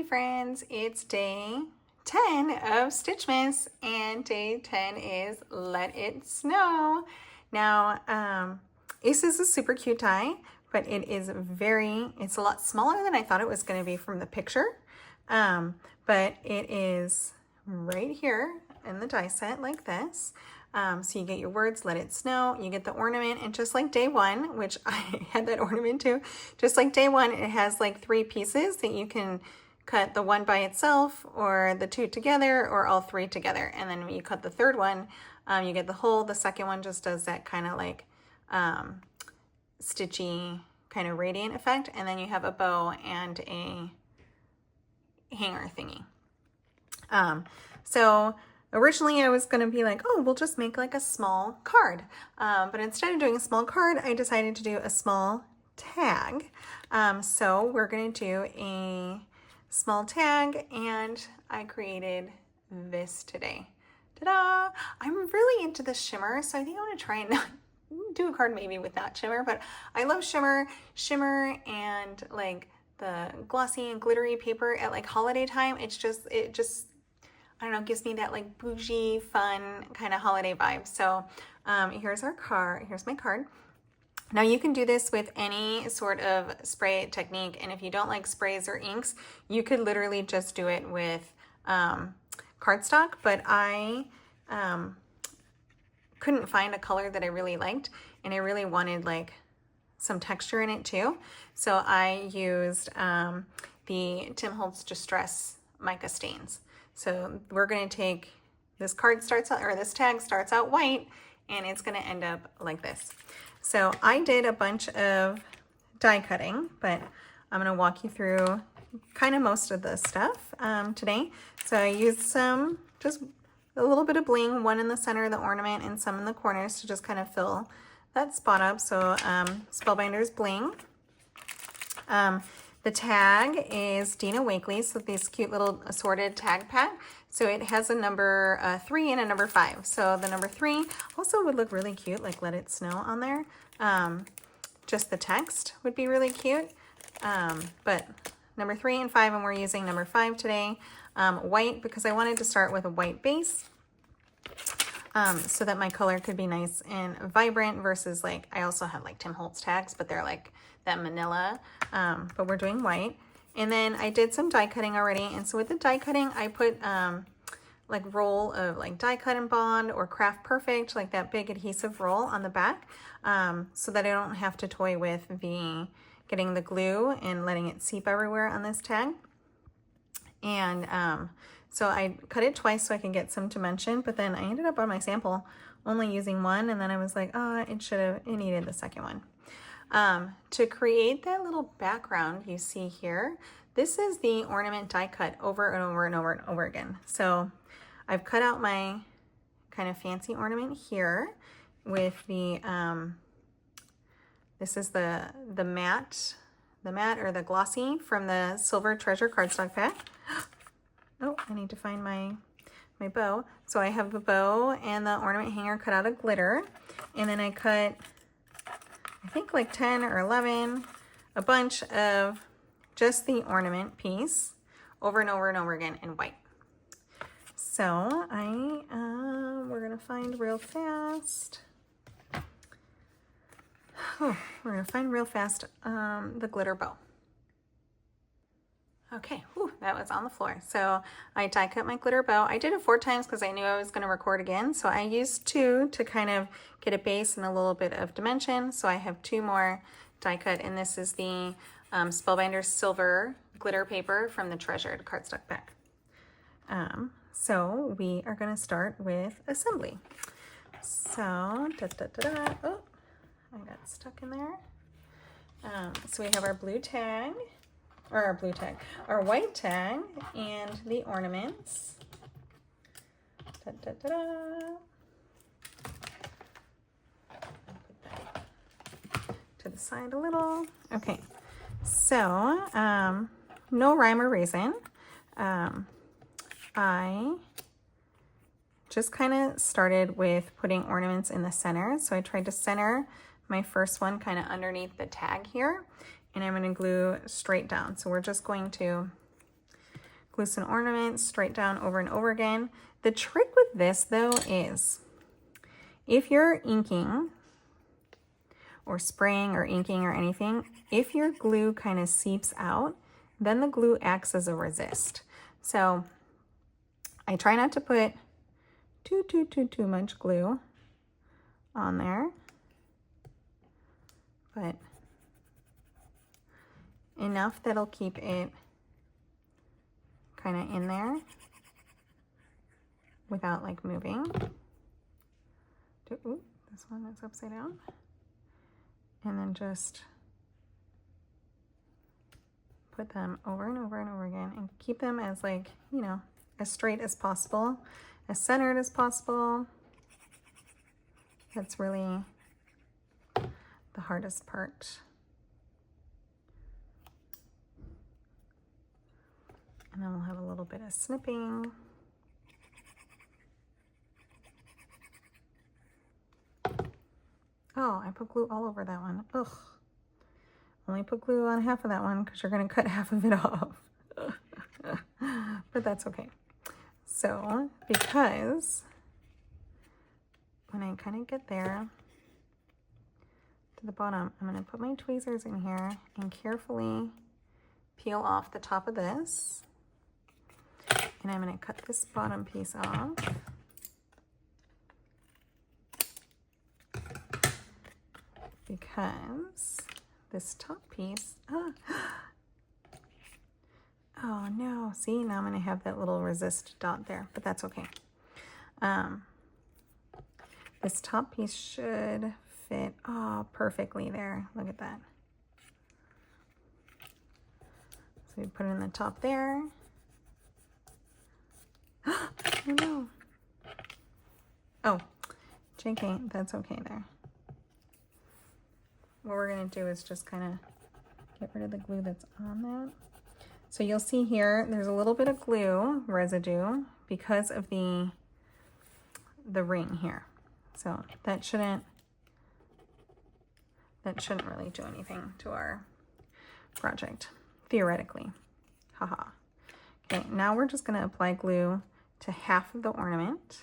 Happy friends, it's day 10 of Stitchmas, and day 10 is Let It Snow. Now, this is a super cute die, but it's a lot smaller than I thought it was going to be from the picture. But it is right here in the die set like this. So you get your words, let it snow, you get the ornament, and just like day one, which I had that ornament too, just like day one, it has like 3 pieces that you can cut the one by itself or the 2 together or all 3 together. And then when you cut the 3rd one, you get the whole. The 2nd one just does that kind of like stitchy kind of radiant effect. And then you have a bow and a hanger thingy. So originally I was going to be like, oh, we'll just make like a small card. But instead of doing a small card, I decided to do a small tag. So we're going to do a small tag, and I created this today. Ta-da! I'm really into the shimmer, so I think I'm going to try and do a card maybe without shimmer, but I love shimmer and like the glossy and glittery paper at like holiday time. It just I don't know, gives me that like bougie, fun kind of holiday vibe. So here's our card. Here's my card. Now you can do this with any sort of spray technique, and if you don't like sprays or inks, you could literally just do it with cardstock. But I couldn't find a color that I really liked, and I really wanted like some texture in it too. So I used the Tim Holtz Distress mica stains. So we're going to take this card this tag starts out white, and it's going to end up like this. So I did a bunch of die cutting, but I'm going to walk you through kind of most of the stuff today. So I used some, just a little bit of bling, one in the center of the ornament and some in the corners to just kind of fill that spot up. So Spellbinders bling. The tag is Dina Wakley's, so these cute little assorted tag pack. So it has a number 3 and a number 5. So the number 3 also would look really cute, like Let It Snow on there. Just the text would be really cute. But number 3 and 5, and we're using number 5 today. White, because I wanted to start with a white base. So that my color could be nice and vibrant versus like, I also have like Tim Holtz tags, but they're like that manila, but we're doing white. And then I did some die cutting already. And so with the die cutting, I put like roll of like die cut and bond or craft perfect, like that big adhesive roll on the back, so that I don't have to toy with getting the glue and letting it seep everywhere on this tag. And so I cut it twice so I can get some dimension, but then I ended up on my sample only using one, and then I was like, oh, it needed the second one. To create that little background you see here, this is the ornament die cut over and over and over and over again. So I've cut out my kind of fancy ornament here with the, this is the matte or the glossy from the Silver Treasure cardstock pack. Oh, I need to find my bow. So I have the bow and the ornament hanger cut out of glitter. And then I cut, I think like 10 or 11, a bunch of just the ornament piece over and over and over again in white. So we're gonna find real fast. Oh, we're gonna find real fast the glitter bow. Okay, whew, that was on the floor. So I die cut my glitter bow. I did it 4 times because I knew I was going to record again. So I used 2 to kind of get a base and a little bit of dimension. So I have 2 more die cut, and this is the Spellbinders silver glitter paper from the Treasured cardstock pack. So we are going to start with assembly. So, oh, I got stuck in there. So we have our blue tag. Or our white tag, and the ornaments. Put that to the side a little. Okay, so no rhyme or reason. I just kind of started with putting ornaments in the center. So I tried to center my first one kind of underneath the tag here, and I'm going to glue straight down. So we're just going to glue some ornaments straight down over and over again. The trick with this though is if you're inking or spraying or inking or anything, if your glue kind of seeps out, then the glue acts as a resist. So I try not to put too much glue on there, but enough that'll keep it kind of in there without like moving. Ooh, this one is upside down. And then just put them over and over and over again and keep them as like, you know, as straight as possible, as centered as possible. That's really the hardest part. And then we'll have a little bit of snipping. Oh, I put glue all over that one. Ugh. Only put glue on half of that one because you're going to cut half of it off. But that's okay. So, because when I kind of get there to the bottom, I'm going to put my tweezers in here and carefully peel off the top of this. And I'm going to cut this bottom piece off. Because this top piece, oh no, see, now I'm going to have that little resist dot there, but that's okay. This top piece should fit perfectly there. Look at that. So we put it in the top there. Oh no. Oh, JK, that's okay there. What we're going to do is just kind of get rid of the glue that's on that. So you'll see here, there's a little bit of glue residue because of the ring here. So that shouldn't really do anything to our project, theoretically. Haha. Okay, now we're just going to apply glue to half of the ornament.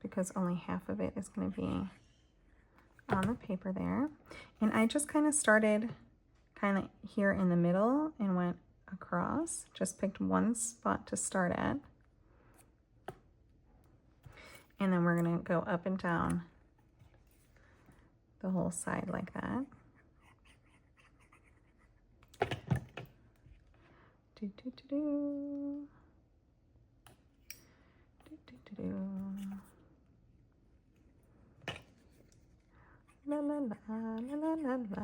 Because only half of it is going to be on the paper there. And I just kind of started kind of here in the middle and went across. Just picked one spot to start at. And then we're going to go up and down the whole side like that. Do, do, do, do. Do, do, do, do. La la la la la la la.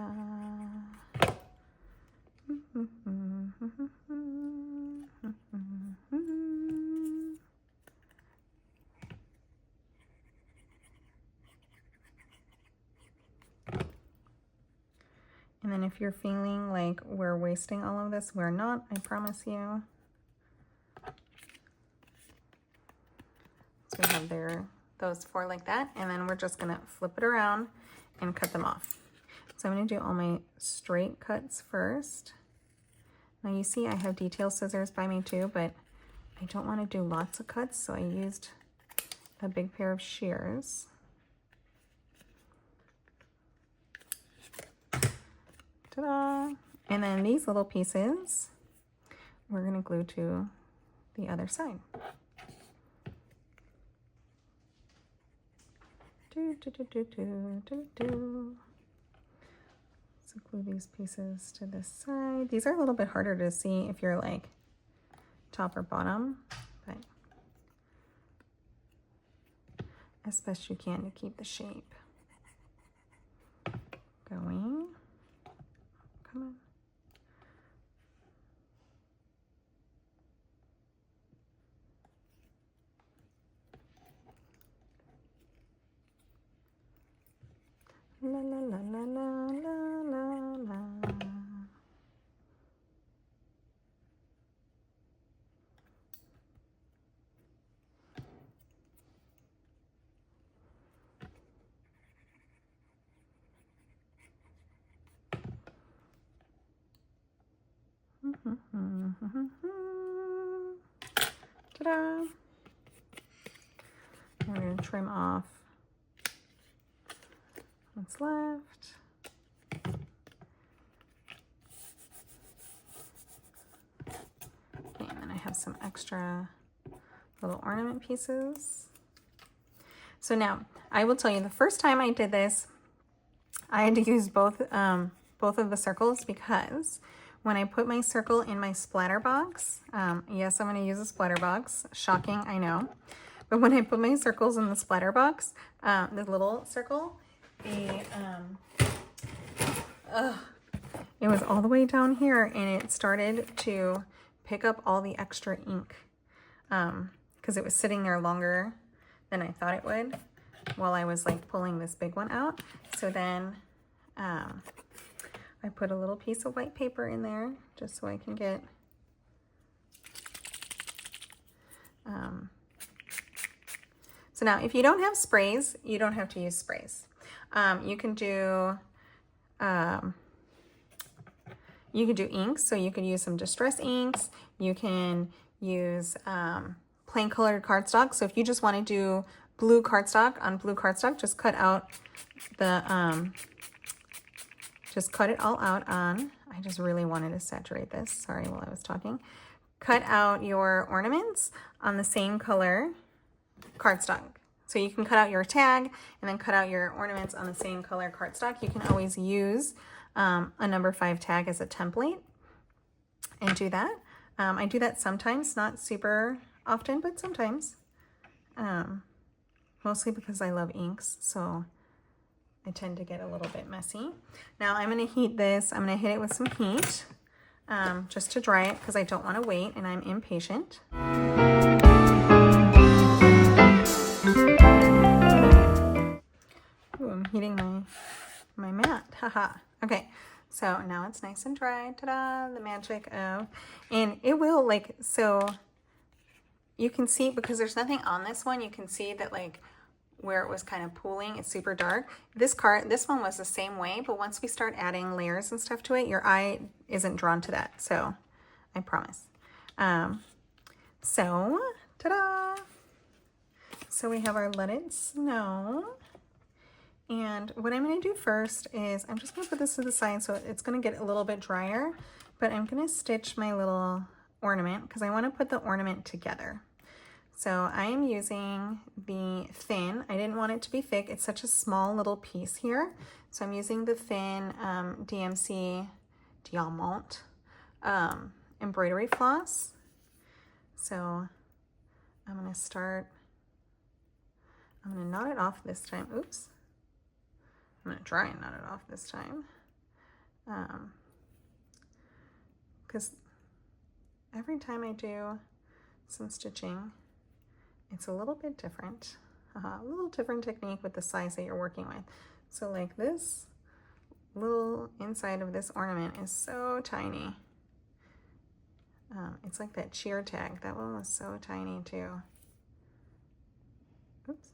And then if you're feeling like we're wasting all of this, we're not, I promise you. So we have those four like that, and then we're just gonna flip it around and cut them off. So I'm going to do all my straight cuts first. Now you see I have detail scissors by me too, but I don't want to do lots of cuts, so I used a big pair of shears. Ta-da! And then these little pieces we're going to glue to the other side. So glue these pieces to this side. These are a little bit harder to see if you're like top or bottom, but as best you can to keep the shape going. Come on. La la la la la la la la. Ta-da! We're going to trim off what's left. Okay, and then I have some extra little ornament pieces. So now, I will tell you, the first time I did this, I had to use both of the circles, because when I put my circle in my splatter box, yes, I'm going to use a splatter box. Shocking, I know. But when I put my circles in the splatter box, the little circle, it was all the way down here, and it started to pick up all the extra ink because it was sitting there longer than I thought it would while I was like pulling this big one out. So then I put a little piece of white paper in there just so I can get so now if you don't have sprays, you don't have to use sprays. You can do inks, so you could use some distress inks. You can use plain colored cardstock. So if you just want to do blue cardstock on blue cardstock, just cut out the just cut it all out on, I just really wanted to saturate this, sorry, while I was talking. Cut out your ornaments on the same color cardstock. So you can cut out your tag and then cut out your ornaments on the same color cardstock. You can always use a number 5 tag as a template and do that. I do that sometimes, not super often, but sometimes. Mostly because I love inks, so I tend to get a little bit messy. Now I'm going to heat this. I'm going to hit it with some heat just to dry it because I don't want to wait and I'm impatient. Ooh, I'm heating my mat. Haha. Okay, so now it's nice and dry. Ta-da! The magic of, and it will like, so you can see, because there's nothing on this one, you can see that like where it was kind of pooling, it's super dark. This one was the same way, but once we start adding layers and stuff to it, your eye isn't drawn to that. So I promise. So ta-da! So we have our Let It Snow. And what I'm going to do first is I'm just going to put this to the side so it's going to get a little bit drier, but I'm going to stitch my little ornament because I want to put the ornament together. So I am using the thin. I didn't want it to be thick. It's such a small little piece here. So I'm using the thin DMC Diamant embroidery floss. So I'm going to start, I'm going to knot it off this time. Oops. I'm going to try and knot it off this time. Because every time I do some stitching, it's a little bit different. A little different technique with the size that you're working with. So like this little inside of this ornament is so tiny. It's like that cheer tag. That one was so tiny too. Oops.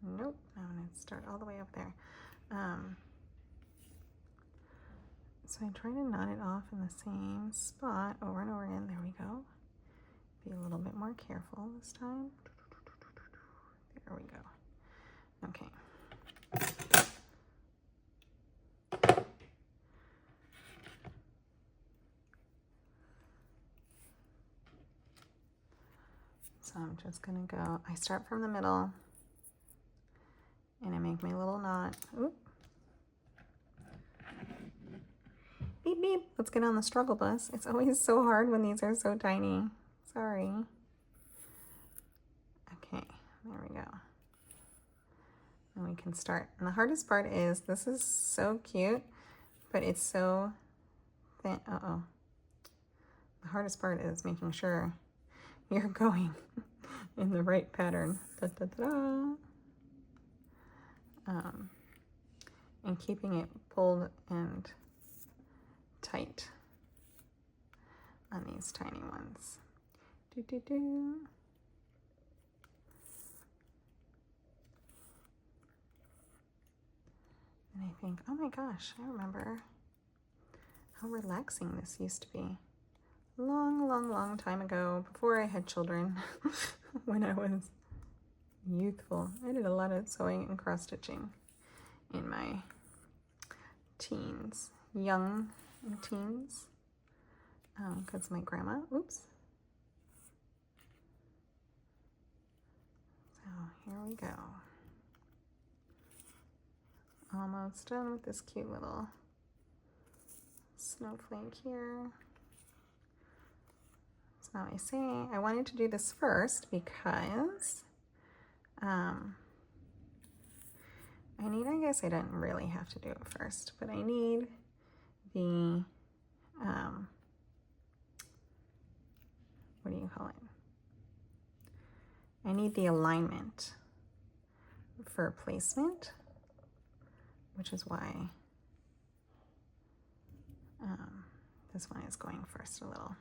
Nope. I'm going to start all the way up there. So I try to knot it off in the same spot over and over again. There we go. Be a little bit more careful this time. There we go. Okay. So I'm just gonna go, I start from the middle and I make my little knot. Oop. Beep, beep. Let's get on the struggle bus. It's always so hard when these are so tiny. Sorry. Okay, there we go. And we can start. And the hardest part is, this is so cute, but it's so thin. Uh-oh. The hardest part is making sure you're going in the right pattern. Da, da, da, da. And keeping it pulled and tight on these tiny ones. Do, do, do. And I think, oh my gosh, I remember how relaxing this used to be. long time ago, before I had children, when I was youthful. I did a lot of sewing and cross stitching in my teens, young teens, because my grandma, oops. So here we go. Almost done with this cute little snowflake here. So now I say I wanted to do this first because I guess I didn't really have to do it first, but I need the, what do you call it? I need the alignment for placement, which is why this one is going first a little.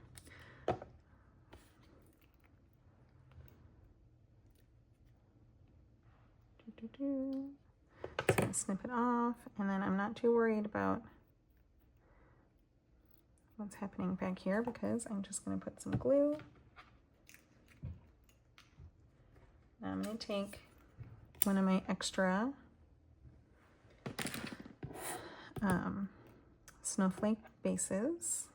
So I'm gonna snip it off, and then I'm not too worried about what's happening back here because I'm just gonna put some glue. Now I'm gonna take one of my extra snowflake bases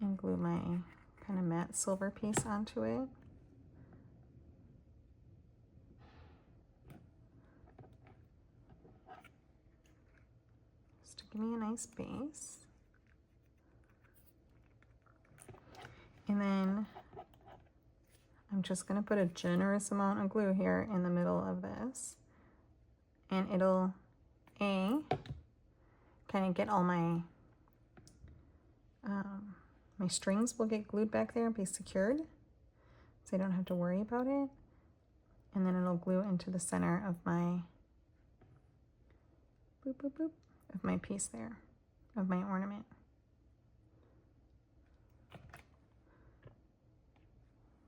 and glue my kind of matte silver piece onto it. Just to give me a nice base. And then I'm just going to put a generous amount of glue here in the middle of this, and it'll kind of get all my my strings will get glued back there and be secured, so I don't have to worry about it. And then it'll glue into the center of my boop boop boop of my piece there, of my ornament.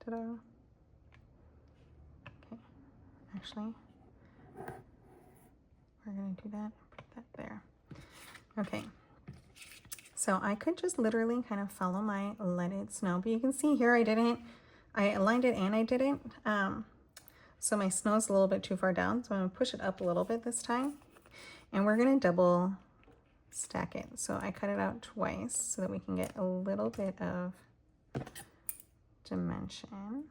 Ta-da! Okay, actually, we're gonna do that. Put that there. Okay. So I could just literally kind of follow my let it snow, but you can see here I aligned it and I didn't. So my snow is a little bit too far down, so I'm gonna push it up a little bit this time. And we're gonna double stack it. So I cut it out twice so that we can get a little bit of dimension.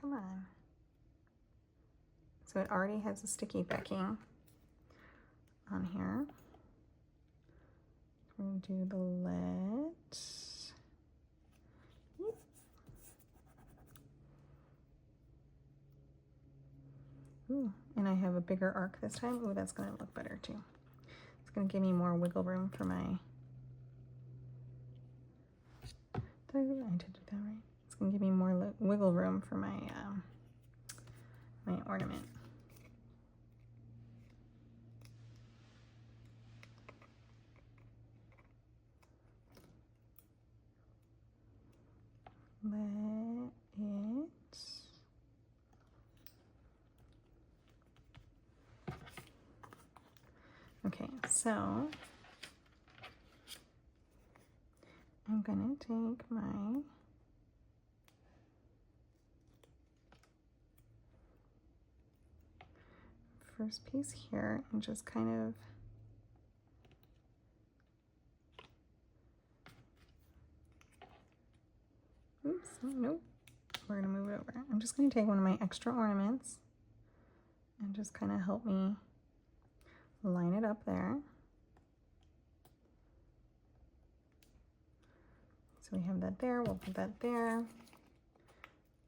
Come on. So it already has a sticky backing on here. We're going to do the let. Ooh, and I have a bigger arc this time. Ooh, that's going to look better too. It's going to give me more wiggle room for my... Did I do that right? It's going to give me more wiggle room for my my ornament. Let it. Okay, so I'm gonna take my first piece here and just kind of oops, nope, we're gonna move it over. I'm just gonna take one of my extra ornaments and just kind of help me line it up there. So we have that there, we'll put that there, and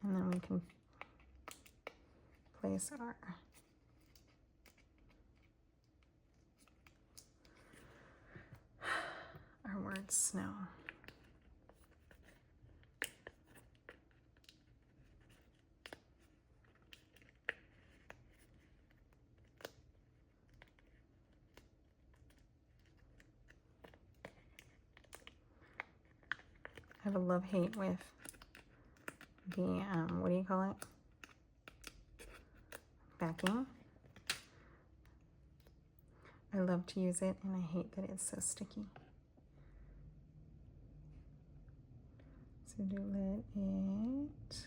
then we can place our word snow. I have a love-hate with the, what do you call it? Backing. I love to use it, and I hate that it's so sticky. So do let it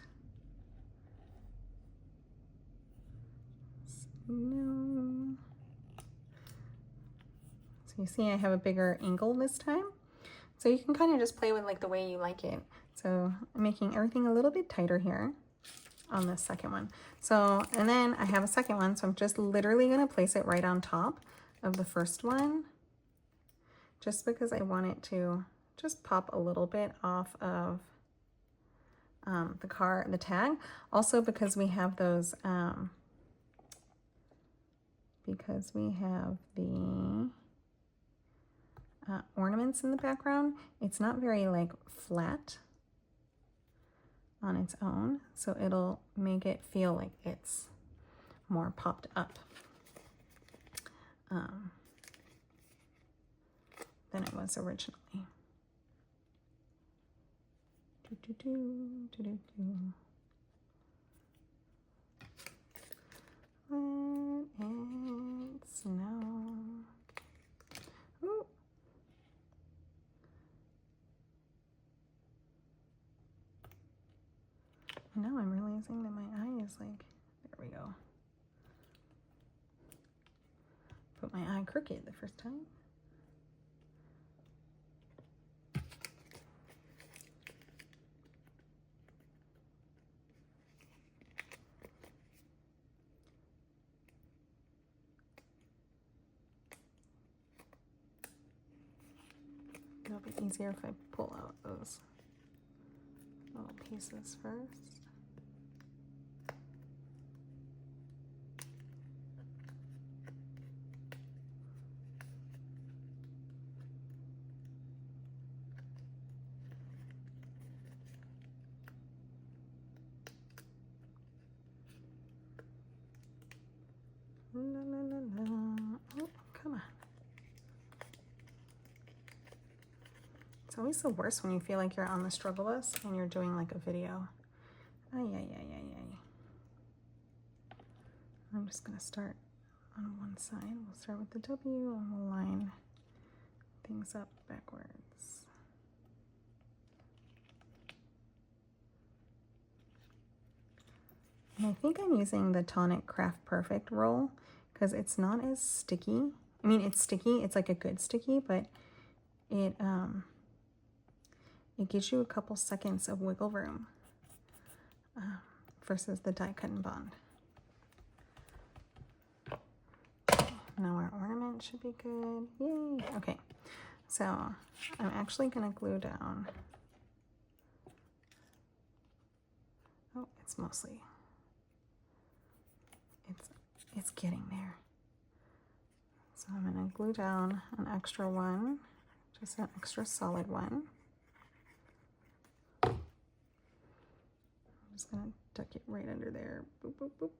snow. So you see I have a bigger angle this time. So you can kind of just play with like the way you like it. So I'm making everything a little bit tighter here on this second one. So, and then I have a second one, so I'm just literally gonna place it right on top of the first one, just because I want it to just pop a little bit off of the tag. Also because we have those, because we have the ornaments in the background, it's not very like flat on its own, so it'll make it feel like it's more popped up than it was originally. Let it snow. Ooh. And now I'm realizing that my eye is like, there we go. Put my eye crooked the first time. It'll be easier if I pull out those little pieces first. La, la, la, la. Oh, come on. It's always the worst when you feel like you're on the struggle bus and you're doing like a video. Ay, ay, ay, ay, ay. I'm just gonna start on one side. We'll start with the W and we'll line things up backwards. And I think I'm using the Tonic Craft Perfect roll because it's not as sticky. I mean, it's sticky, it's like a good sticky, but it gives you a couple seconds of wiggle room versus the die cut and bond. Okay, now our ornament should be good. Yay! Okay, so I'm actually gonna glue down. Oh, it's mostly, it's getting there. So I'm gonna glue down an extra one, just an extra solid one. I'm just gonna tuck it right under there. Boop, boop, boop.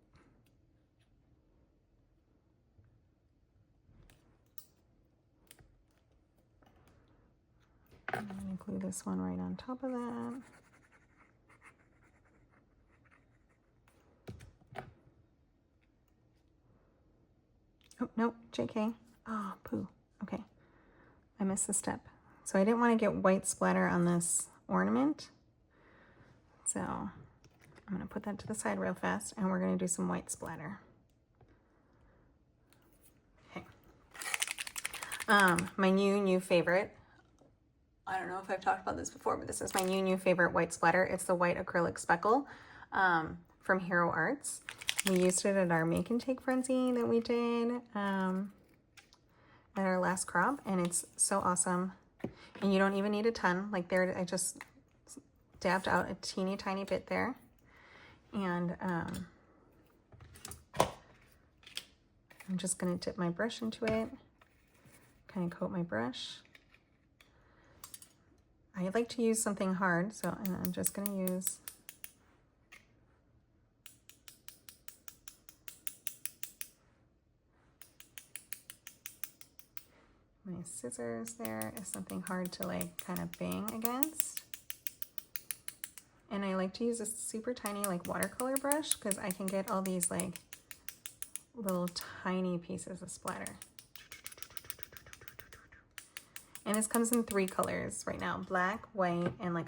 I'm gonna glue this one right on top of that. Oh, no, JK. Oh, poo. Okay, I missed a step. So I didn't want to get white splatter on this ornament. So I'm gonna put that to the side real fast and we're gonna do some white splatter. Okay. My new favorite. I don't know if I've talked about this before, but this is my new favorite white splatter. It's the white acrylic speckle from Hero Arts. We used it at our make and take frenzy that we did at our last crop, and it's so awesome. And you don't even need a ton. Like there, I just dabbed out a teeny tiny bit there, and I'm just gonna dip my brush into it, kind of coat my brush. I like to use something hard, so and I'm just gonna use my scissors. There is something hard to like kind of bang against. And I like to use a super tiny like watercolor brush because I can get all these like little tiny pieces of splatter. And this comes in 3 colors right now: black, white, and like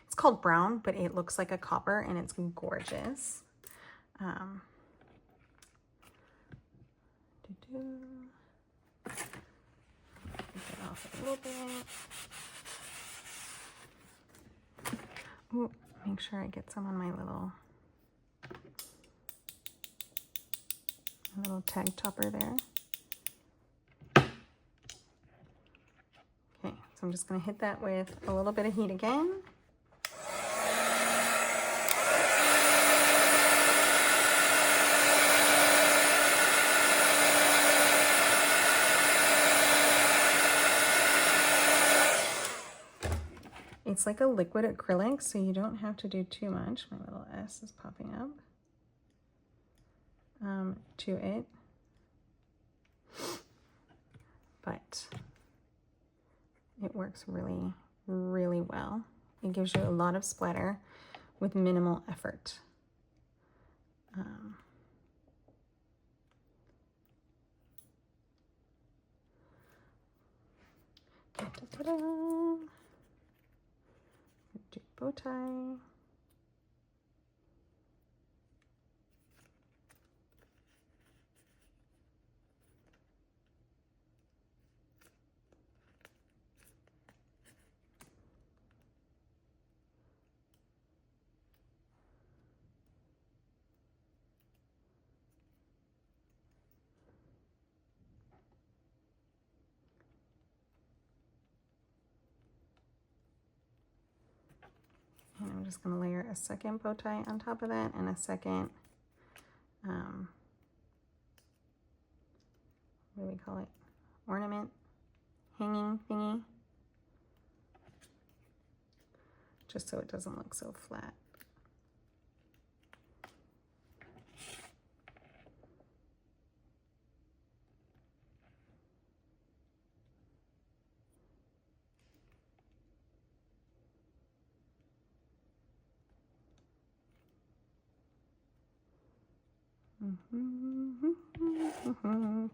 it's called brown, but it looks like a copper, and it's gorgeous. Get it off a little bit. Ooh, make sure I get some on my little tag topper there. Okay, so I'm just going to hit that with a little bit of heat again. It's like a liquid acrylic, so you don't have to do too much. My little S is popping up to it. But it works really, really well. It gives you a lot of splatter with minimal effort. Do bow tie. And I'm just going to layer a second bow tie on top of that and a second, what do we call it? Ornament, hanging thingy. Just so it doesn't look so flat.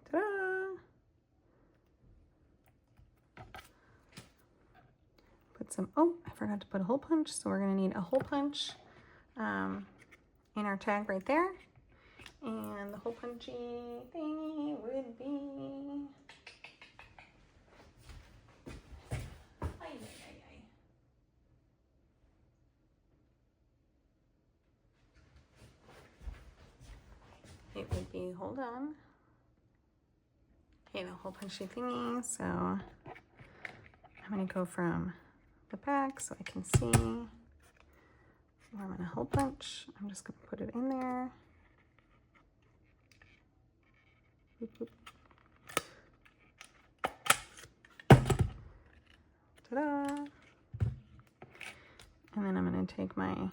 Ta-da! Put some, oh, I forgot to put a hole punch, so we're gonna need a hole punch in our tag right there. And the hole punchy thingy would be, it would be, hold on. Okay, the hole punchy thingy. So I'm gonna go from the back so I can see where I'm gonna hole punch. I'm just gonna put it in there. Boop, boop. Ta-da! And then I'm gonna take my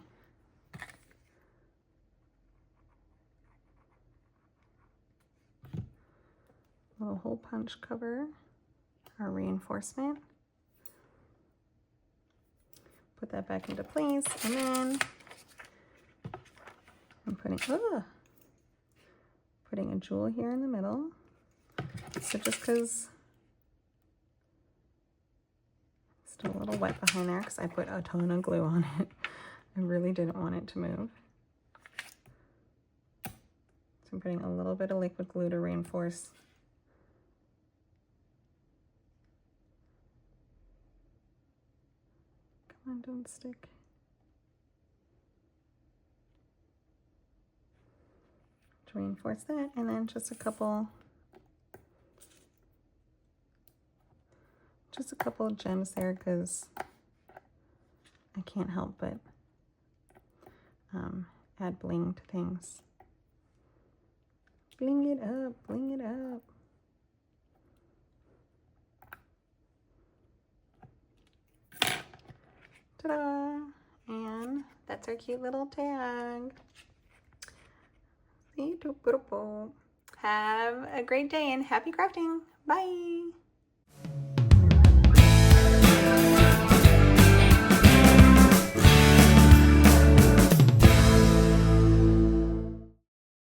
little hole punch cover, our reinforcement, put that back into place, and then I'm putting a jewel here in the middle. So just because it's still a little wet behind there because I put a ton of glue on it. I really didn't want it to move. So I'm putting a little bit of liquid glue to reinforce. Come on, don't stick. To reinforce that, and then just a couple gems there because I can't help but add bling to things. Bling it up, bling it up. Ta-da! And that's our cute little tag. Have a great day and happy crafting. Bye!